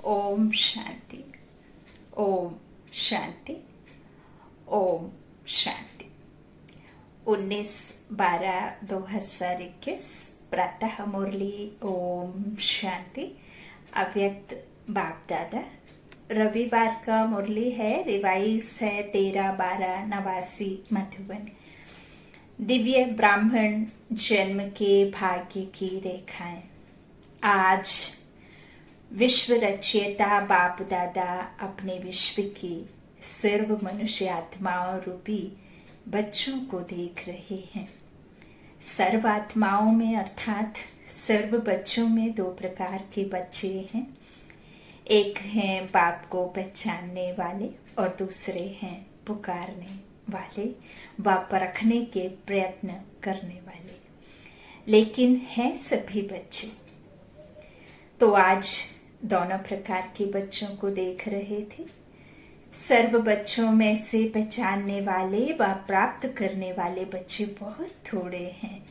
ओम शांति। ओम शांति। ओम शांति। 19/12/2021 प्रातः मुरली। ओम शांति। अव्यक्त बाप दादा। रविवार का मुरली है, रिवाइज है 13/12/89 मधुबन। दिव्य ब्राह्मण जन्म के भाग्य की रेखाएं। आज विश्व रचयिता बाप दादा अपने विश्व की सर्व मनुष्य आत्माओं रूपी बच्चों को देख रहे हैं। सर्व आत्माओं में अर्थात सर्व बच्चों में दो प्रकार के बच्चे हैं। एक हैं बाप को पहचानने वाले और दूसरे हैं पुकारने वाले व परखने के प्रयत्न करने वाले, लेकिन हैं सभी बच्चे। तो आज दोनों प्रकार के बच्चों को देख रहे थे। सर्व बच्चों में से पहचानने वाले व प्राप्त करने वाले बच्चे बहुत थोड़े हैं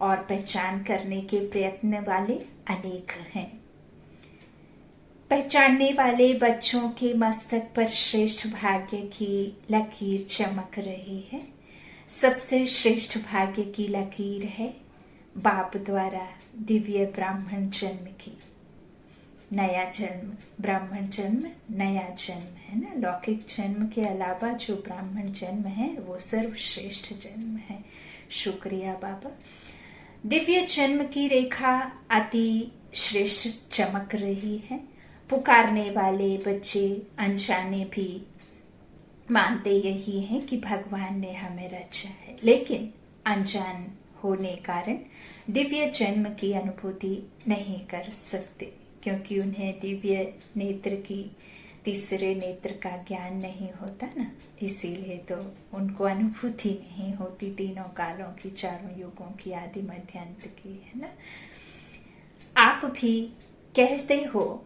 और पहचान करने के प्रयत्न वाले अनेक हैं। पहचानने वाले बच्चों के मस्तक पर श्रेष्ठ भाग्य की लकीर चमक रही है। सबसे श्रेष्ठ भाग्य की लकीर है बाप द्वारा दिव्य ब्राह्मण जन्म की। नया जन्म, ब्राह्मण जन्म नया जन्म है ना। लौकिक जन्म के अलावा जो ब्राह्मण जन्म है वो सर्वश्रेष्ठ जन्म है। शुक्रिया बाबा। दिव्य जन्म की रेखा अति श्रेष्ठ चमक रही है। पुकारने वाले बच्चे अनजाने भी मानते यही हैं कि भगवान ने हमें रचा है, लेकिन अनजान होने कारण दिव्य जन्म की अनुभूति नहीं कर सकते, क्योंकि उन्हें दिव्य नेत्र की तीसरे नेत्र का ज्ञान नहीं होता ना, इसीलिए तो उनको अनुभूति नहीं होती तीनों कालों की, चारों युगों की, आदि मध्य अंत की, है ना। आप भी कहते हो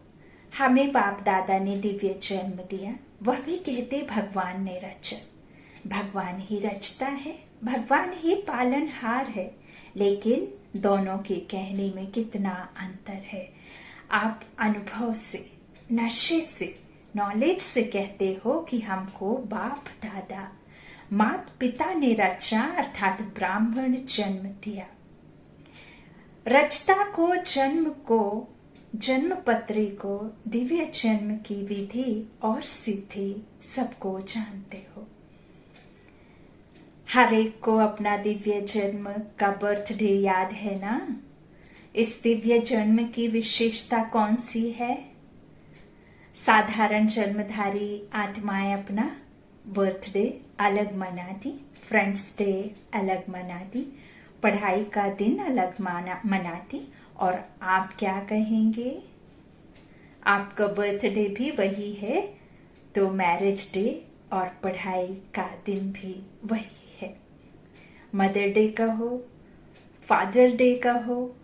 हमें बाप दादा ने दिव्य जन्म दिया, वह भी कहते भगवान ने रचा। भगवान ही रचता है, भगवान ही पालनहार है, लेकिन दोनों के कहने में कितना अंतर है। आप अनुभव से, नशे से, नॉलेज से कहते हो कि हमको बाप दादा मात पिता ने रचा, अर्थात ब्राह्मण जन्म दिया। रचता को, जन्म को, जन्म पत्री को, दिव्य जन्म की विधि और सिद्धि सबको जानते हो। हर एक को अपना दिव्य जन्म का बर्थडे याद है ना। इस दिव्य जन्म की विशेषता कौन सी है? साधारण जन्मधारी आत्माएं अपना बर्थडे अलग मनाती, फ्रेंड्स डे अलग मनाती, पढ़ाई का दिन अलग मनाती, और आप क्या कहेंगे? आपका बर्थडे भी वही है, तो मैरिज डे और पढ़ाई का दिन भी वही है। मदर डे का हो, फादर डे का हो,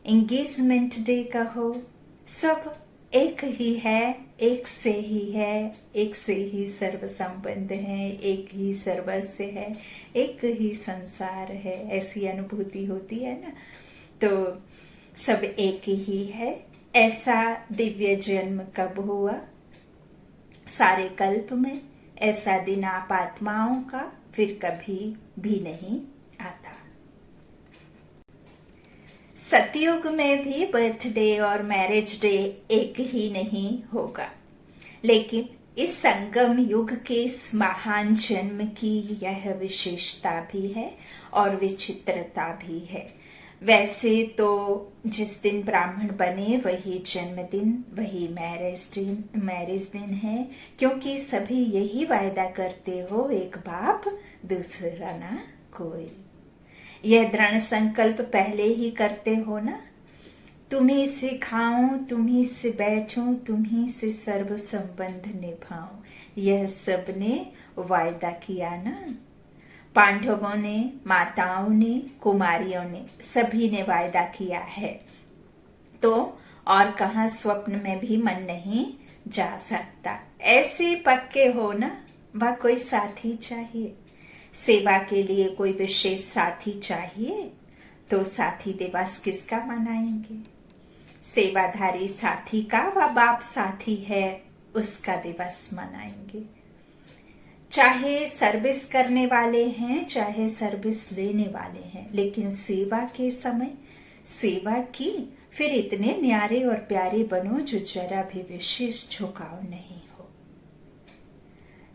एंगेजमेंट डे का हो, सब एक ही है, एक से ही है, एक से ही सर्व संबंध है, एक ही सर्वस्व है, एक ही संसार है, ऐसी अनुभूति होती है ना। तो सब एक ही है। ऐसा दिव्य जन्म कब हुआ? सारे कल्प में। ऐसा दिन आप आत्माओं का फिर कभी भी नहीं आता। सतयुग में भी बर्थडे और मैरिज डे एक ही नहीं होगा, लेकिन इस संगम युग के इस महान जन्म की यह विशेषता भी है और विचित्रता भी है। वैसे तो जिस दिन ब्राह्मण बने वही जन्मदिन, वही मैरिज दिन है, क्योंकि सभी यही वायदा करते हो, एक बाप दूसरा ना कोई। यह दृढ़ संकल्प पहले ही करते हो ना। तुम्ही से खाऊं, तुम्ही से बैठूं, तुम्ही से सर्व संबंध निभाऊं, यह सबने वायदा किया ना। पांडवों ने, माताओं ने, कुमारियों ने, सभी ने वायदा किया है। तो और कहां स्वप्न में भी मन नहीं जा सकता। ऐसे पक्के हो ना। वह कोई साथी चाहिए, सेवा के लिए कोई विशेष साथी चाहिए, तो साथी दिवस किसका मनाएंगे? सेवाधारी साथी का व बाप साथी है उसका दिवस मनाएंगे। चाहे सर्विस करने वाले हैं चाहे सर्विस लेने वाले हैं, लेकिन सेवा के समय सेवा की, फिर इतने न्यारे और प्यारे बनो जो जरा भी विशेष झुकाव नहीं हो।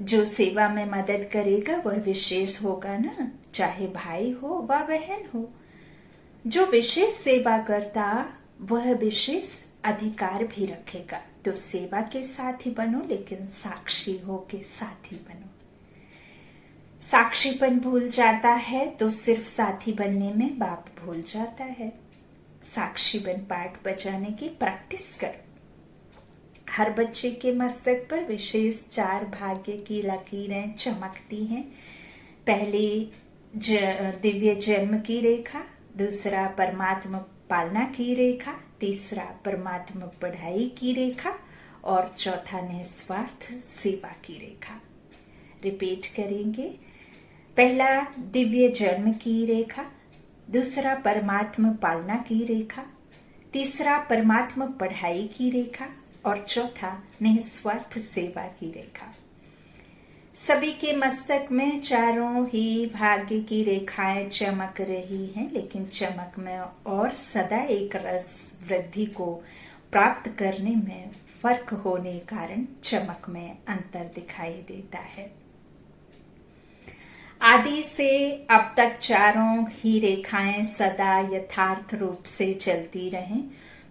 जो सेवा में मदद करेगा वह विशेष होगा ना, चाहे भाई हो व बहन हो। जो विशेष सेवा करता वह विशेष अधिकार भी रखेगा। तो सेवा के साथ ही बनो, लेकिन साक्षी हो के साथ ही बनो। साक्षीपन भूल जाता है तो सिर्फ साथी बनने में बाप भूल जाता है। साक्षी बन पाठ बजाने की प्रैक्टिस करो। हर बच्चे के मस्तक पर विशेष 4 भाग्य की लकीरें चमकती हैं। पहली दिव्य जन्म की रेखा, दूसरा परमात्मा पालना की रेखा, तीसरा परमात्मा पढ़ाई की रेखा और चौथा निस्वार्थ सेवा की रेखा। रिपीट करेंगे। पहला दिव्य जन्म की रेखा, दूसरा परमात्मा पालना की रेखा, तीसरा परमात्मा पढ़ाई की रेखा और चौथा निस्वार्थ सेवा की रेखा। सभी के मस्तक में चारों ही भाग्य की रेखाएं चमक रही हैं, लेकिन चमक में और सदा एक रस वृद्धि को प्राप्त करने में फर्क होने कारण चमक में अंतर दिखाई देता है। आदि से अब तक चारों ही रेखाएं सदा यथार्थ रूप से चलती रहें,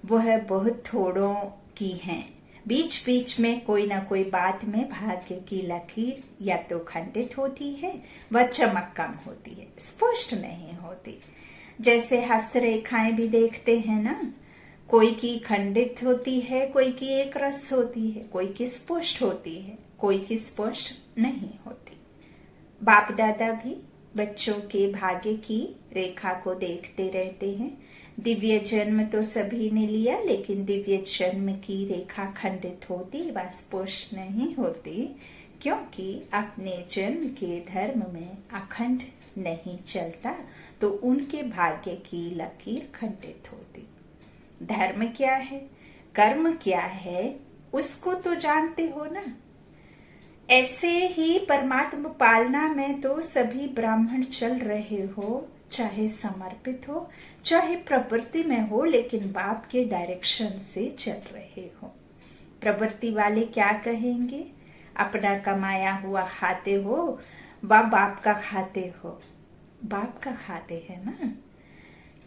वह बहुत थोड़ों की हैं। बीच बीच में कोई ना कोई बात में भाग्य की लकीर या तो खंडित होती है व चमक कम होती है, स्पष्ट नहीं होती। जैसे हस्तरेखाएं भी देखते हैं ना, कोई की खंडित होती है, कोई की एक रस होती है, कोई की स्पष्ट होती है, कोई की स्पष्ट नहीं होती। बाप दादा भी बच्चों के भाग्य की रेखा को देखते रहते हैं। दिव्य जन्म तो सभी ने लिया, लेकिन दिव्य जन्म की रेखा खंडित होती व स्पष्ट नहीं होती, क्योंकि अपने जन्म के धर्म में अखंड नहीं चलता, तो उनके भाग्य की लकीर खंडित होती। धर्म क्या है, कर्म क्या है, उसको तो जानते हो ना। ऐसे ही परमात्मा पालना में तो सभी ब्राह्मण चल रहे हो, चाहे समर्पित हो चाहे प्रवृत्ति में हो, लेकिन बाप के डायरेक्शन से चल रहे हो। प्रवृत्ति वाले क्या कहेंगे, अपना कमाया हुआ खाते हो व बाप का खाते हो। बाप का खाते हैं ना,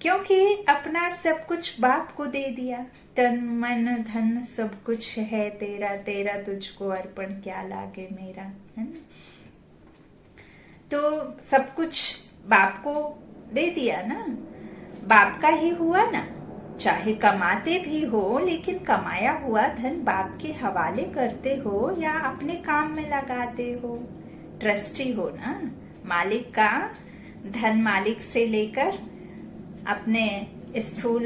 क्योंकि अपना सब कुछ बाप को दे दिया। तन मन धन सब कुछ है तेरा, तेरा तुझको अर्पण क्या लागे मेरा, है ना। तो सब कुछ बाप को दे दिया ना, बाप का ही हुआ ना। चाहे कमाते भी हो, लेकिन कमाया हुआ धन बाप के हवाले करते हो या अपने काम में लगाते हो। ट्रस्टी हो ना, मालिक का धन मालिक से लेकर अपने स्थूल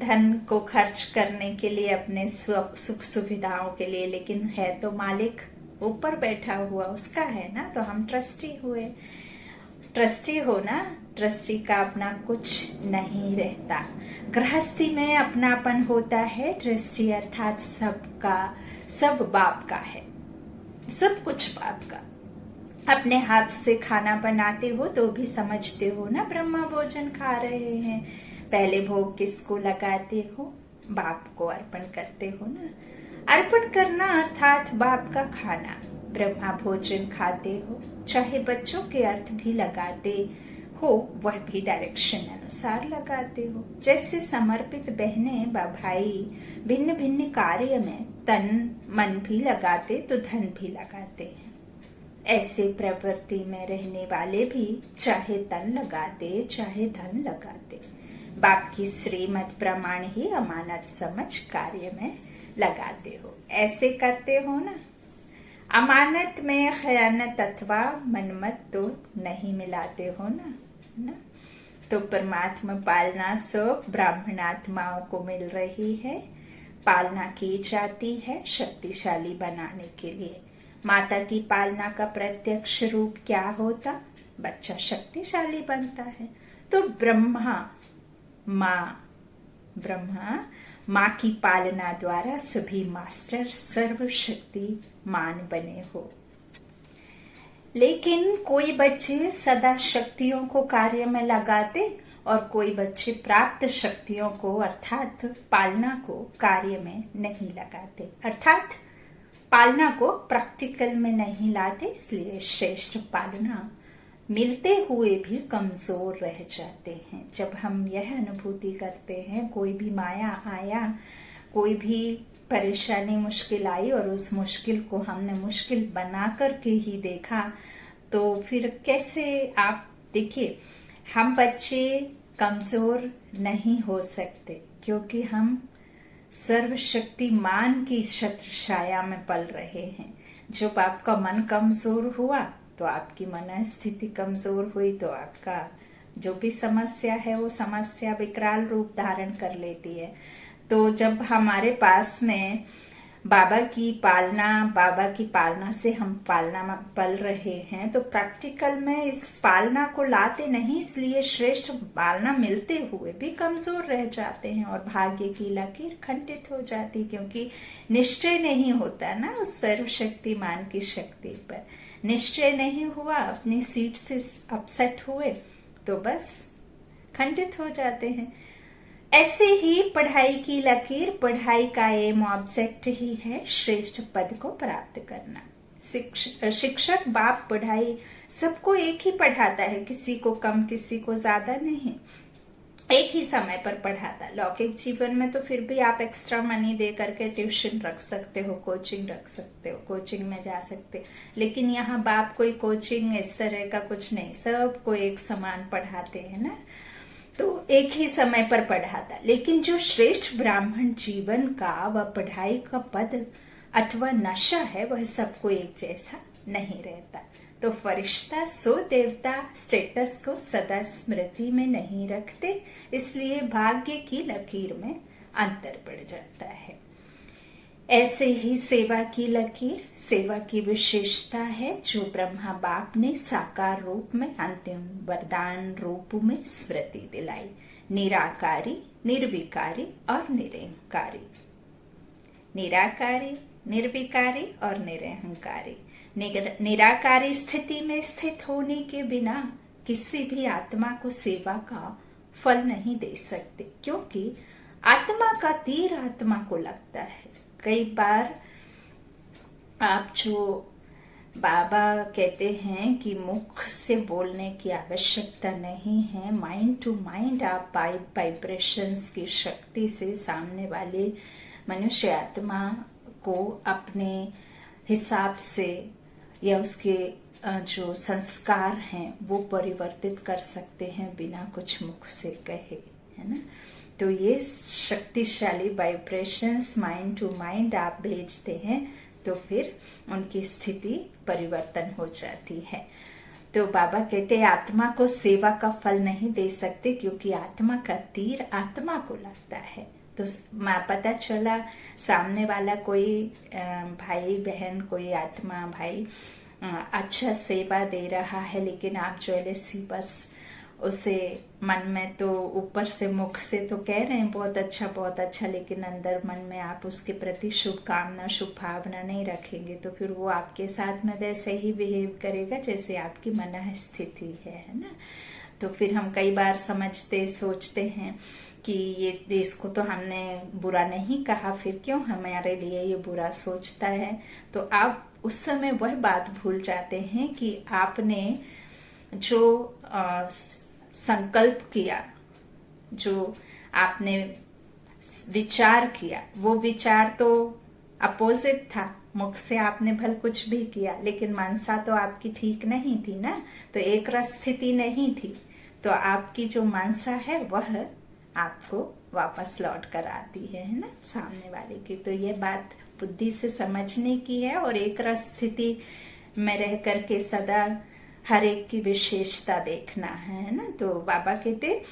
धन को खर्च करने के लिए, अपने सुख सुविधाओं के लिए, लेकिन है तो मालिक ऊपर बैठा हुआ, उसका है ना। तो हम ट्रस्टी हुए। ट्रस्टी हो ना, ट्रस्टी का अपना कुछ नहीं रहता। गृहस्थी में अपनापन होता है। ट्रस्टी अर्थात सबका सब बाप का है, सब कुछ बाप का। अपने हाथ से खाना बनाते हो तो भी समझते हो ना ब्रह्मा भोजन खा रहे हैं। पहले भोग किसको लगाते हो, बाप को अर्पण करते हो ना। अर्पण करना अर्थात बाप का खाना, ब्रह्मा भोजन खाते हो। चाहे बच्चों के अर्थ भी लगाते हो, वह भी डायरेक्शन अनुसार लगाते हो। जैसे समर्पित बहनें व भाई भिन्न भिन्न कार्य में तन मन भी लगाते तो धन भी लगाते हैं। ऐसे प्रवृत्ति में रहने वाले भी चाहे तन लगाते चाहे धन लगाते, बाप की श्रीमत प्रमाण ही अमानत समझ कार्य में लगाते हो। ऐसे करते हो ना। अमानत में खयानत अथवा मनमत तो नहीं मिलाते हो ना। तो परमात्मा पालना सब ब्राह्मणात्माओं को मिल रही है, पालना की जाती है शक्तिशाली बनाने के लिए। माता की पालना का प्रत्यक्ष रूप क्या होता, बच्चा शक्तिशाली बनता है। तो ब्रह्मा माँ ब्रह्मा माँ की पालना द्वारा सभी मास्टर सर्वशक्तिमान बने हो। लेकिन कोई बच्चे सदा शक्तियों को कार्य में लगाते और कोई बच्चे प्राप्त शक्तियों को अर्थात पालना को कार्य में नहीं लगाते, अर्थात पालना को प्रैक्टिकल में नहीं लाते। इसलिए श्रेष्ठ पालना मिलते हुए भी कमजोर रह जाते हैं। जब हम यह अनुभूति करते हैं, कोई भी माया आया, कोई भी परेशानी मुश्किल आई और उस मुश्किल को हमने मुश्किल बना करके ही देखा, तो फिर कैसे आप देखिए, हम बच्चे कमजोर नहीं हो सकते क्योंकि हम सर्वशक्तिमान की छत्र छाया में पल रहे हैं। जब आपका मन कमजोर हुआ तो आपकी मन स्थिति कमजोर हुई, तो आपका जो भी समस्या है वो समस्या विकराल रूप धारण कर लेती है। तो जब हमारे पास में बाबा की पालना से हम पालना में पल रहे हैं, तो प्रैक्टिकल में इस पालना को लाते नहीं, इसलिए श्रेष्ठ पालना मिलते हुए भी कमजोर रह जाते हैं और भाग्य की लकीर खंडित हो जाती, क्योंकि निश्चय नहीं होता ना उस सर्वशक्तिमान की शक्ति पर। निश्चय नहीं हुआ, अपनी सीट से अपसेट हुए तो बस खंडित हो जाते हैं। ऐसे ही पढ़ाई की लकीर, पढ़ाई का एम ऑब्जेक्ट ही है श्रेष्ठ पद को प्राप्त करना। शिक्षक बाप पढ़ाई सबको एक ही पढ़ाता है, किसी को कम किसी को ज्यादा नहीं, एक ही समय पर पढ़ाता। लौकिक जीवन में तो फिर भी आप एक्स्ट्रा मनी दे करके ट्यूशन रख सकते हो, कोचिंग रख सकते हो, कोचिंग में जा सकते, लेकिन यहाँ बाप कोई कोचिंग इस तरह का कुछ नहीं, सबको एक समान पढ़ाते हैं ना, तो एक ही समय पर पढ़ाता। लेकिन जो श्रेष्ठ ब्राह्मण जीवन का वह पढ़ाई का पद अथवा नशा है, वह सबको एक जैसा नहीं रहता। तो फरिश्ता सो देवता स्टेटस को सदा स्मृति में नहीं रखते, इसलिए भाग्य की लकीर में अंतर पड़ जाता है। ऐसे ही सेवा की लकीर, सेवा की विशेषता है जो ब्रह्मा बाप ने साकार रूप में अंतिम वरदान रूप में स्मृति दिलाई। निराकारी, निर्विकारी और निरहंकारी। निराकारी, निर्विकारी और निरहंकारी। निराकारी स्थिति में स्थित होने के बिना किसी भी आत्मा को सेवा का फल नहीं दे सकते, क्योंकि आत्मा का तीर आत्मा को लगता है। कई बार आप जो बाबा कहते हैं कि मुख से बोलने की आवश्यकता नहीं है, माइंड टू माइंड आप वाइब्रेशंस की शक्ति से सामने वाले मनुष्य आत्मा को अपने हिसाब से या उसके जो संस्कार हैं वो परिवर्तित कर सकते हैं बिना कुछ मुख से कहे, है ना। तो ये शक्तिशाली वाइब्रेशंस माइंड टू माइंड आप भेजते हैं तो फिर उनकी स्थिति परिवर्तन हो जाती है। तो बाबा कहते हैं आत्मा को सेवा का फल नहीं दे सकते, क्योंकि आत्मा का तीर आत्मा को लगता है। तो पता चला सामने वाला कोई भाई बहन, कोई आत्मा भाई अच्छा सेवा दे रहा है, लेकिन आप ज्वेलसी बस उसे मन में तो ऊपर से मुख से तो कह रहे हैं बहुत अच्छा, लेकिन अंदर मन में आप उसके प्रति शुभकामना शुभ भावना नहीं रखेंगे, तो फिर वो आपके साथ में वैसे ही बिहेव करेगा जैसे आपकी मन स्थिति है ना। तो फिर हम कई बार समझते सोचते हैं कि ये इसको तो हमने बुरा नहीं कहा, फिर क्यों हमारे लिए ये बुरा सोचता है। तो आप उस समय वह बात भूल जाते हैं कि आपने जो संकल्प किया, जो आपने विचार किया, वो विचार तो अपोजिट था। मुख से आपने भल कुछ भी किया, लेकिन मनसा तो आपकी ठीक नहीं थी ना, तो एक रस स्थिति नहीं थी। तो आपकी जो मनसा है वह आपको वापस लौट कर आती है ना, सामने वाले की। तो ये बात बुद्धि से समझने की है और एक रस स्थिति में रह करके सदा हर एक की विशेषता देखना है ना। तो बाबा कहते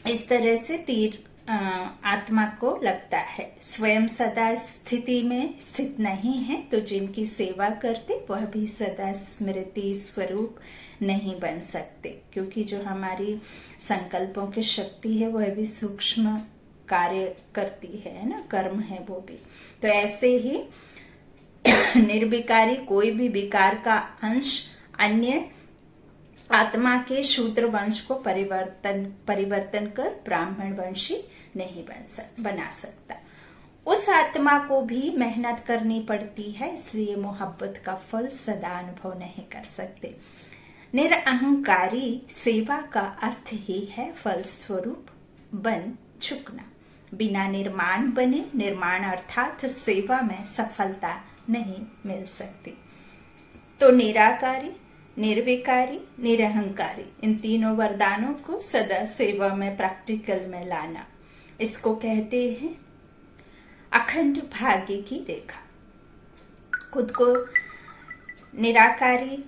इस तरह से तीर आत्मा को लगता है। स्वयं सदा स्थिति में स्थित नहीं है, तो जिनकी सेवा करते वह भी सदा स्मृति स्वरूप नहीं बन सकते, क्योंकि जो हमारी संकल्पों की शक्ति है वह भी सूक्ष्म कार्य करती है ना, कर्म है वो भी। तो ऐसे ही निर्विकारी कोई भी विकार का अंश अन्य आत्मा के शूद्र वंश को परिवर्तन कर ब्राह्मण वंशी नहीं बना सकता। उस आत्मा को भी मेहनत करनी पड़ती है, इसलिए मोहब्बत का फल सदा अनुभव नहीं कर सकते। निरअहंकारी सेवा का अर्थ ही है फल स्वरूप बन झुकना। बिना निर्माण बने निर्माण अर्थात सेवा में सफलता नहीं मिल सकती। तो निराकारी, निर्विकारी, निरहंकारी, इन तीनों वरदानों को सदा सेवा में प्रैक्टिकल में लाना, इसको कहते हैं अखंड भाग्य की रेखा। खुद को निराकारी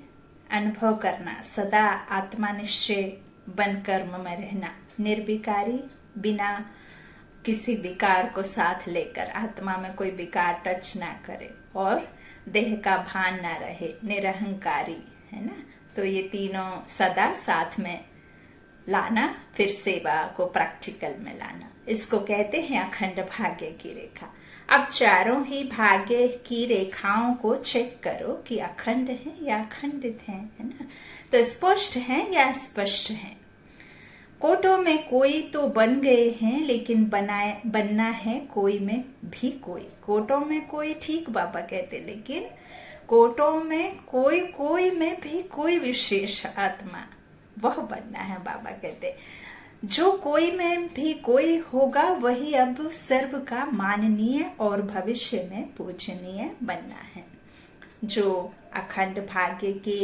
अनुभव करना, सदा आत्मनिश्चय बन कर्म में रहना, निर्विकारी बिना किसी विकार को साथ लेकर, आत्मा में कोई विकार टच ना करे और देह का भान ना रहे, निरहंकारी, है ना। तो ये तीनों सदा साथ में लाना, फिर सेवा को प्रैक्टिकल में लाना, इसको कहते हैं अखंड भाग्य की रेखा। अब चारों ही भाग्य की रेखाओं को चेक करो कि अखंड है या अखंडित है ना। तो स्पष्ट है या अस्पष्ट है। कोटों में कोई तो बन गए हैं, लेकिन बनना है कोई में भी कोई। कोटों में कोई, ठीक बाबा कहते, लेकिन कोटों में कोई में भी कोई विशेष आत्मा, वह बनना है। बाबा कहते जो कोई में भी कोई होगा वही अब सर्व का माननीय और भविष्य में पूजनीय बनना है। जो अखंड भाग्य के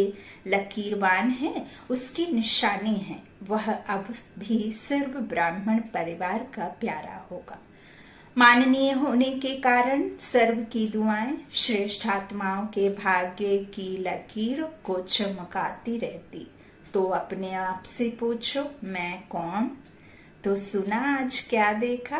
लकीरवान है, उसकी निशानी है, वह अब भी सर्व ब्राह्मण परिवार का प्यारा होगा। माननीय होने के कारण सर्व की दुआएं श्रेष्ठ आत्माओं के भाग्य की लकीर को चमकाती रहती। तो अपने आप से पूछो, मैं कौन? तो सुना आज क्या देखा?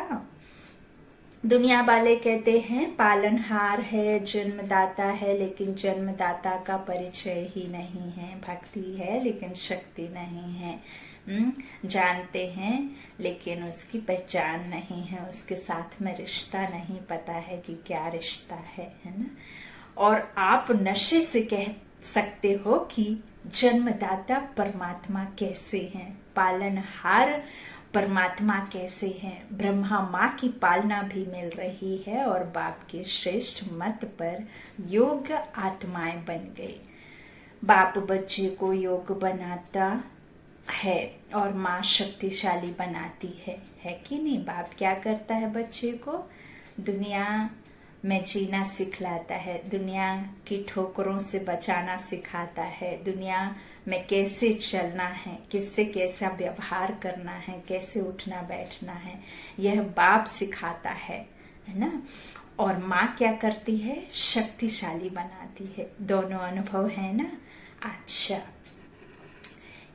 दुनिया वाले कहते हैं पालनहार है, जन्मदाता है, लेकिन जन्मदाता का परिचय ही नहीं है। भक्ति है लेकिन शक्ति नहीं है। जानते हैं लेकिन उसकी पहचान नहीं है, उसके साथ में रिश्ता नहीं पता है कि क्या रिश्ता है ना। और आप नशे से कह सकते हो कि जन्मदाता परमात्मा कैसे हैं, पालनहार परमात्मा कैसे हैं। ब्रह्मा माँ की पालना भी मिल रही है और बाप के श्रेष्ठ मत पर योग्य आत्माएं बन गई। बाप बच्चे को योग बनाता है और माँ शक्तिशाली बनाती है कि नहीं। बाप क्या करता है? बच्चे को दुनिया में जीना सिखलाता है, दुनिया की ठोकरों से बचाना सिखाता है, दुनिया में कैसे चलना है, किससे कैसा व्यवहार करना है, कैसे उठना बैठना है, यह बाप सिखाता है ना। और माँ क्या करती है? शक्तिशाली बनाती है। दोनों अनुभव है ना। अच्छा,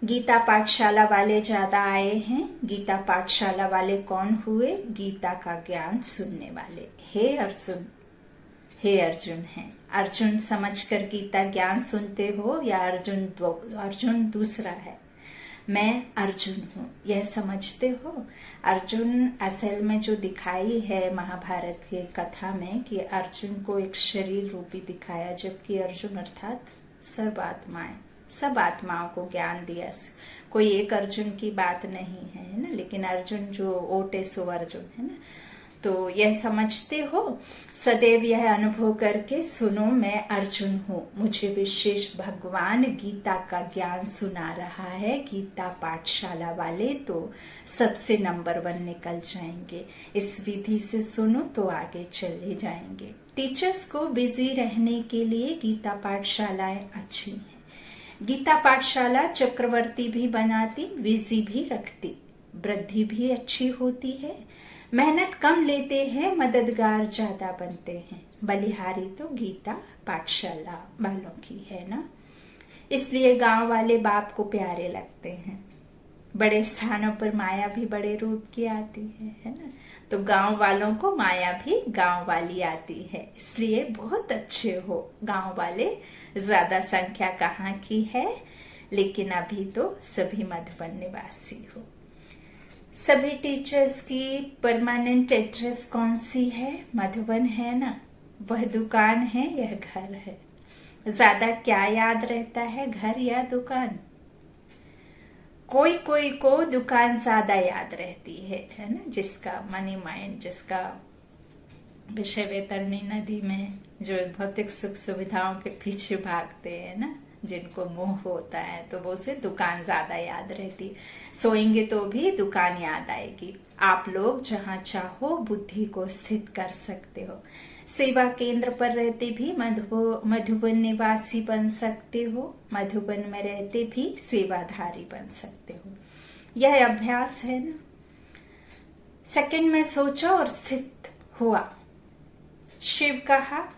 गीता पाठशाला वाले ज्यादा आए हैं। गीता पाठशाला वाले कौन हुए? गीता का ज्ञान सुनने वाले। हे अर्जुन हैं। अर्जुन समझकर गीता ज्ञान सुनते हो या अर्जुन दूसरा है? मैं अर्जुन हूँ, यह समझते हो? अर्जुन असल में जो दिखाई है महाभारत के कथा में कि अर्जुन को एक शरीर रूपी दिखाया, जबकि अर्जुन अर्थात सब आत्माओं को ज्ञान दिया। कोई एक अर्जुन की बात नहीं है ना, लेकिन अर्जुन जो ओटे सो अर्जुन है ना। तो यह समझते हो, सदैव यह अनुभव करके सुनो, मैं अर्जुन हूँ, मुझे विशेष भगवान गीता का ज्ञान सुना रहा है। गीता पाठशाला वाले तो सबसे नंबर 1 निकल जाएंगे। इस विधि से सुनो तो आगे चले जाएंगे। टीचर्स को बिजी रहने के लिए गीता पाठशालाएं अच्छी हैं। गीता पाठशाला चक्रवर्ती भी बनाती, बिजी भी रखती, वृद्धि भी अच्छी होती है। मेहनत कम लेते हैं, मददगार ज्यादा बनते हैं। बलिहारी तो गीता पाठशाला वालों की है ना। इसलिए गांव वाले बाप को प्यारे लगते हैं। बड़े स्थानों पर माया भी बड़े रूप की आती है ना। तो गांव वालों को माया भी गांव वाली आती है, इसलिए बहुत अच्छे हो गांव वाले। ज्यादा संख्या कहाँ की है, लेकिन अभी तो सभी मधुबन निवासी हो। सभी टीचर्स की परमानेंट एड्रेस कौन सी है? मधुबन है ना? वह दुकान है, यह घर है। ज्यादा क्या याद रहता है, घर या दुकान? कोई कोई को दुकान ज्यादा याद रहती है ना? जिसका मनी माइंड, जिसका विषय वैतरणी नदी में जो भौतिक सुख सुविधाओं के पीछे भागते हैं ना, जिनको मोह होता है, तो वो से दुकान ज्यादा याद रहती। सोएंगे तो भी दुकान याद आएगी। आप लोग जहाँ चाहो बुद्धि को स्थित कर सकते हो। सेवा केंद्र पर रहते भी मधुबन निवासी बन सकते हो। मधुबन में रहते भी सेवाधारी बन सकते हो। यह अभ्यास है ना। सेकंड में सोचा और स्थित हुआ। शिव कहा,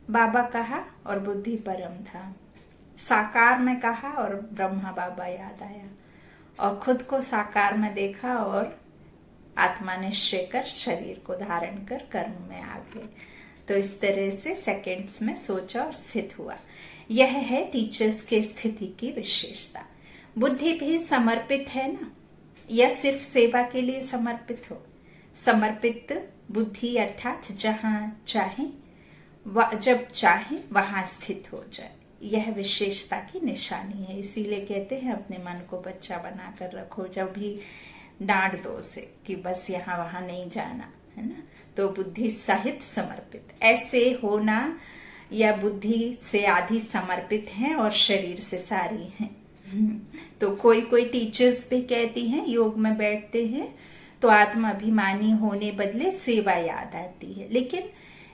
बाबा कहा और बुद्धि परम धाम। साकार में कहा और ब्रह्मा बाबा याद आया और खुद को साकार में देखा और आत्मा निश्चय कर शरीर को धारण कर कर्म में आ गए। तो इस तरह से सेकंड्स में सोचा और स्थित हुआ। यह है टीचर्स के स्थिति की विशेषता। बुद्धि भी समर्पित है ना, या सिर्फ सेवा के लिए समर्पित हो? समर्पित बुद्धि अर्थात जहां चाहे जब चाहे वहां स्थित हो जाए, यह विशेषता की निशानी है। इसीलिए कहते हैं अपने मन को बच्चा बनाकर रखो। जब भी डांट दो उसे कि बस यहाँ वहां नहीं जाना, है ना, तो बुद्धि सहित समर्पित ऐसे होना, या बुद्धि से आधी समर्पित है और शरीर से सारी है। तो कोई कोई टीचर्स भी कहती हैं, योग में बैठते हैं तो आत्माभिमानी होने बदले सेवा याद आती है। लेकिन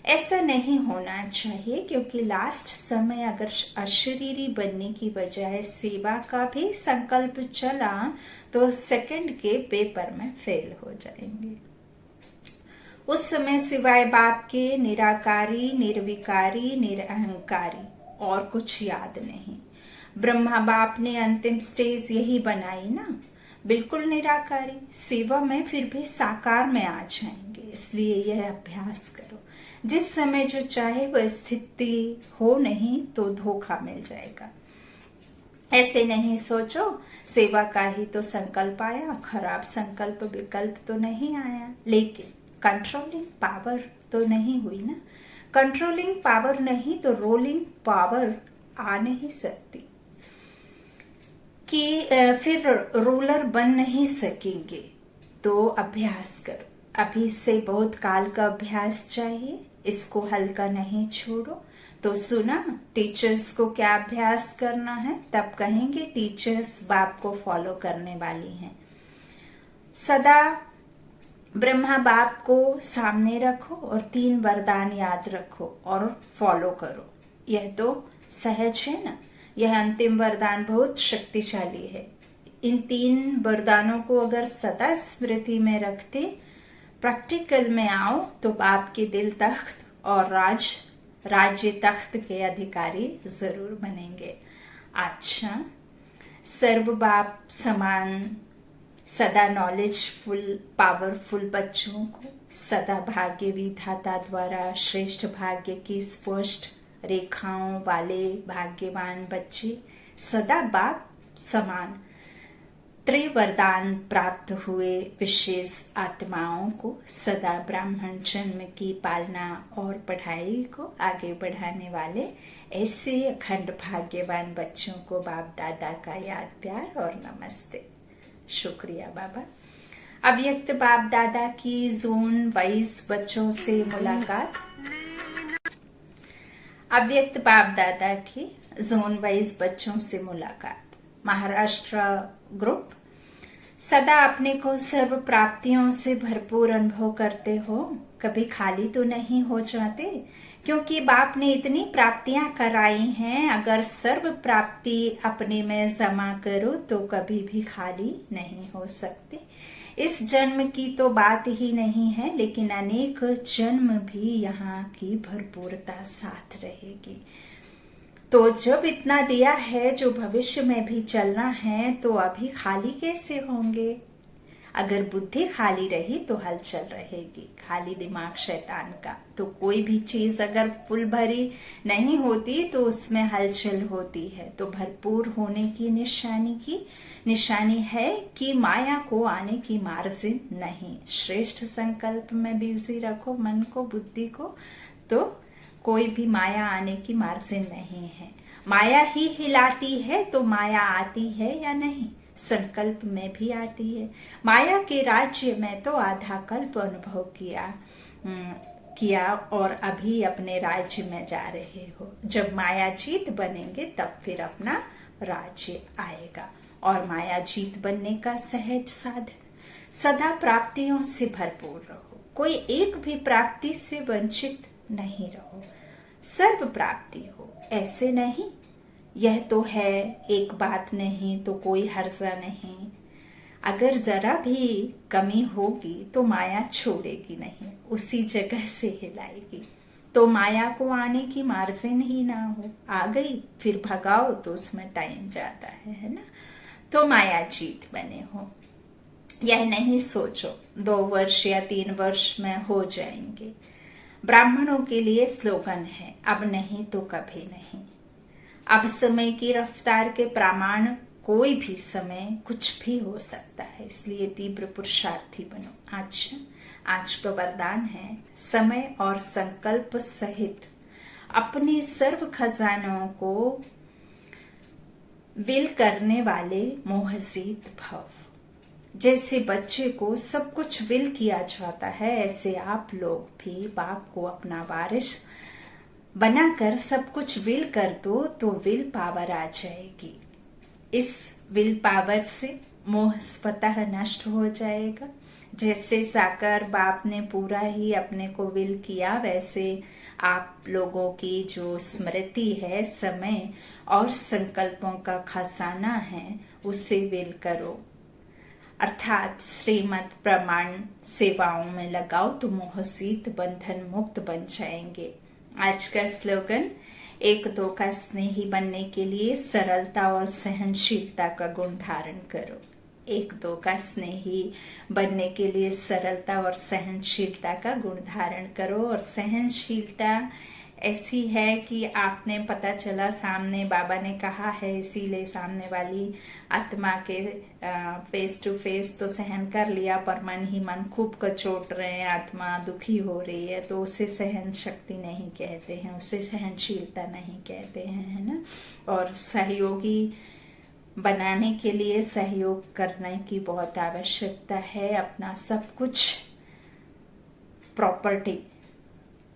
ऐसा नहीं होना चाहिए, क्योंकि लास्ट समय अगर अशरीरी बनने की बजाय सेवा का भी संकल्प चला तो सेकंड के पेपर में फेल हो जाएंगे। उस समय सिवाय बाप के निराकारी, निर्विकारी, निरअहंकारी और कुछ याद नहीं। ब्रह्मा बाप ने अंतिम स्टेज यही बनाई ना, बिल्कुल निराकारी। सेवा में फिर भी साकार में आ जाएंगे। इसलिए यह अभ्यास करो। जिस समय जो चाहे वह स्थिति हो, नहीं तो धोखा मिल जाएगा। ऐसे नहीं सोचो सेवा का ही तो संकल्प आया, खराब संकल्प विकल्प तो नहीं आया, लेकिन कंट्रोलिंग पावर तो नहीं हुई ना। कंट्रोलिंग पावर नहीं तो रोलिंग पावर आ नहीं सकती, कि फिर रोलर बन नहीं सकेंगे। तो अभ्यास करो। अभी से बहुत काल का अभ्यास चाहिए, इसको हल्का नहीं छोड़ो। तो सुना टीचर्स को क्या अभ्यास करना है, तब कहेंगे टीचर्स बाप को फॉलो करने वाली हैं। सदा ब्रह्मा बाप को सामने रखो और 3 वरदान याद रखो और फॉलो करो। यह तो सहज है ना। यह अंतिम वरदान बहुत शक्तिशाली है। इन 3 वरदानों को अगर सदा स्मृति में रखते, प्रैक्टिकल में आओ तो बाप के दिल तख्त और राज्य तख्त के अधिकारी जरूर बनेंगे। अच्छा, सर्व बाप समान सदा नॉलेजफुल पावरफुल बच्चों को सदा भाग्य विधाता द्वारा श्रेष्ठ भाग्य की स्पष्ट रेखाओं वाले भाग्यवान बच्चे, सदा बाप समान त्रिवरदान प्राप्त हुए विशेष आत्माओं को सदा ब्राह्मण जन्म की पालना और पढ़ाई को आगे बढ़ाने वाले ऐसे अखंड भाग्यवान बच्चों को बाप दादा का याद प्यार और नमस्ते। शुक्रिया बाबा। अव्यक्त बाप दादा की जोन वाइज बच्चों से मुलाकात। अव्यक्त बाप दादा की जोन वाइज बच्चों से मुलाकात। महाराष्ट्र ग्रुप। सदा अपने को सर्व प्राप्तियों से भरपूर अनुभव करते हो, कभी खाली तो नहीं हो जाते, क्योंकि बाप ने इतनी प्राप्तियां कराई हैं। अगर सर्व प्राप्ति अपने में जमा करो तो कभी भी खाली नहीं हो सकते। इस जन्म की तो बात ही नहीं है, लेकिन अनेक जन्म भी यहाँ की भरपूरता साथ रहेगी। तो जब इतना दिया है, जो भविष्य में भी चलना है, तो अभी खाली कैसे होंगे? अगर बुद्धि खाली रही तो हलचल रहेगी, खाली दिमाग शैतान का। तो कोई भी चीज अगर फुल भरी नहीं होती तो उसमें हलचल होती है। तो भरपूर होने की निशानी है कि माया को आने की मार्जिन नहीं। श्रेष्ठ संकल्प में बिजी रखो मन को, बुद्धि को, तो कोई भी माया आने की मार्जिन नहीं है। माया ही हिलाती है तो माया आती है या नहीं? संकल्प में भी आती है। माया के राज्य में तो आधा कल्प अनुभव किया और अभी अपने राज्य में जा रहे हो। जब माया जीत बनेंगे तब फिर अपना राज्य आएगा। और माया जीत बनने का सहज साधन, सदा प्राप्तियों से भरपूर रहो। कोई एक भी प्राप्ति से वंचित नहीं रहो। सर्व प्राप्ति हो, ऐसे नहीं यह तो है एक बात नहीं तो कोई हर्जा नहीं। अगर जरा भी कमी होगी तो माया छोड़ेगी नहीं, उसी जगह से हिलाएगी। तो माया को आने की मार्जिन ही ना हो। आ गई फिर भगाओ तो उसमें टाइम जाता है ना। तो माया जीत बने हो। यह नहीं सोचो 2 वर्ष या 3 वर्ष में हो जाएंगे। ब्राह्मणों के लिए स्लोगन है, अब नहीं तो कभी नहीं। अब समय की रफ्तार के प्रमाण कोई भी समय कुछ भी हो सकता है, इसलिए तीव्र पुरुषार्थी बनो। आज का वरदान है, समय और संकल्प सहित अपने सर्व खजानों को विल करने वाले मोहजीत भव। जैसे बच्चे को सब कुछ विल किया जाता है, ऐसे आप लोग भी बाप को अपना वारिस बनाकर सब कुछ विल कर दो तो विल पावर आ जाएगी। इस विल पावर से मोह स्वतः नष्ट हो जाएगा। जैसे साकार बाप ने पूरा ही अपने को विल किया, वैसे आप लोगों की जो स्मृति है, समय और संकल्पों का खजाना है, उसे विल करो। अर्थात श्रीमत प्रमाण सेवाओं में लगाओ तो मोहजीत बंधन मुक्त बन जाएंगे। आज का स्लोगन, 1-2 का स्नेही बनने के लिए सरलता और सहनशीलता का गुण धारण करो। 1-2 का स्नेही बनने के लिए सरलता और सहनशीलता का गुण धारण करो। और सहनशीलता ऐसी है कि आपने पता चला सामने बाबा ने कहा है, इसीलिए सामने वाली आत्मा के फेस टू फेस तो सहन कर लिया, पर मन ही मन खूब कचोट रहे हैं, आत्मा दुखी हो रही है, तो उसे सहन शक्ति नहीं कहते हैं, उसे सहनशीलता नहीं कहते हैं, है ना। और सहयोगी बनाने के लिए सहयोग करने की बहुत आवश्यकता है। अपना सब कुछ प्रॉपर्टी,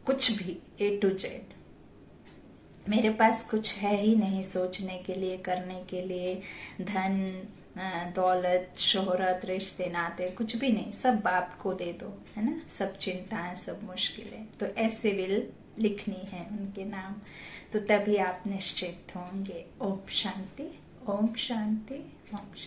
कुछ भी A to Z, मेरे पास कुछ है ही नहीं सोचने के लिए, करने के लिए, धन दौलत शोहरत रिश्ते नाते कुछ भी नहीं, सब बाप को दे दो, है ना। सब चिंताएं, सब मुश्किलें, तो ऐसे विल लिखनी है उनके नाम, तो तभी आप निश्चित होंगे। ओम शांति, ओम शांति, ओम शांति।